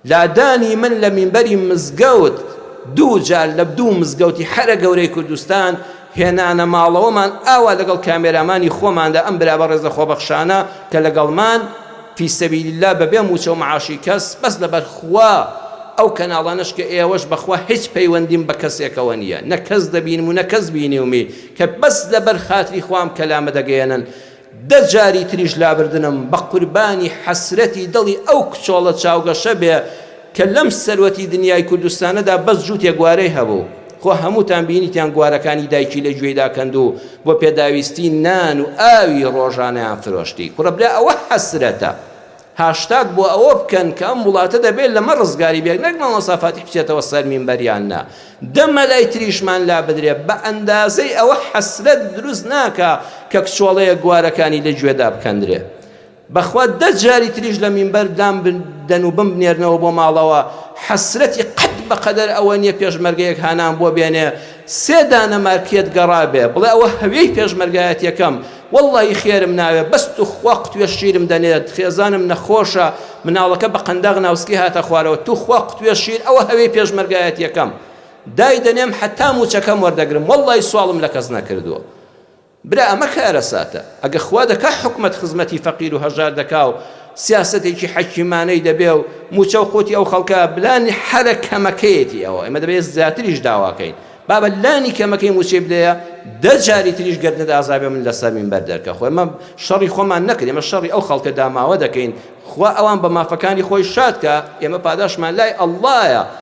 لادانی من لە مینبەری مزگەوت دوو جار لە دوو مزگەوتی هەرە گەورەی کوردستان هێنانە ماڵەوەمان ئاوا لەگەڵ کامێرامانی خۆماندا ئەم برا بە ڕێزە خۆبەخشانە کە لەگەڵمان فی سەبیل الله بەبێ موچە و معاشی کەس بەس لەبەر خوا ئەو کەناڵانەش کە ئێوەش بەخوا هیچ پەیوەندیم بە کەسێکەوە نییە، نە کەس دەبینم و نە کەس بینیومی کە بەس لەبەر خاتری خوام کەلامە دەگەێنن. 10 جاری تریش لابردنم بە قوربانی حەسرەتی دڵی ئەو کچۆڵە چاوگەشە بێ کە لەم سەروەتی دنیای کوردستانەدا بەس جووتێ گوارەی هەبوو. خۆ هەمووتان بینیتیان گوارەکانی دایکی لە گوێدا کەند و بۆ پێداویستی نان و ئاوی ڕۆژانەیان فرۆشتی. کوڕەبرا ئەوە حەسرەتە. هاشتاگ بۆ ئەوە بکەن کە ئەم وڵاتە دەبێت لەمە ڕزگاری بێت، نەک مامۆستا سافاتی بچێتەوە سەر مینبەریان نا. دەمە لای تریشمان لا بدرێت بە ئەندازەی ئەوە حەسرەت دروست ناکە کە کچۆڵەیە گوارەکانی لە گوێدا بکەندرێ. بەخوا 10 جاری تریش لە مینبەر دام بدەن و بمبنێرنەوە بۆ ماڵەوە حەسرەتی قەت بەقەدەر ئەوە نییە پێشمەرگەیەک هانان بۆ بێنێ 3 دانە مارکێت گەڕابێ بڵێ ئەوە هەوێی پێشمەرگایەت یەکەم وەڵڵی خێرم ناوێ بەست و خوا قوتوێ شیرم دەنێت خێزانم نەخۆشە مناڵەکە بە قەندەغ ناوسکی هاتە خوارەوە تو خوا قوتوێ شیر ئەوە هەوێی پێشمەرگایەت یەکەم دای دەنێم حتا موچەکەم وەردەگرم وەڵڵی سواڵم لە کەس نەکردووە. برا ئەمە کارەساتە. ئەگە خوا دەکا حکومەت خزمەتی فەقیر و هەژار دەکا و سیاسەتێکی حەکیمانەی دەبێ و موچە و قوتی ئەو خەڵکە بلانی هەرە کەمەکەیەتی ئەوە ئێمە دەبێت زیاتریش داواکەین بابە لانی کەمەکەی موچێ بدەیە 10 جاری تریش گەردنە ئازابێ من لەسەر مینبەر دەرکە. خۆ ئێمە شەڕی خۆمان نەکرد، ئێمە شەڕی ئەو خەڵکە داماوە دەکەین. خوا ئەوان بە مافەکانی خۆی شادکە ئێمە پاداشمان لای ئەڵڵایە.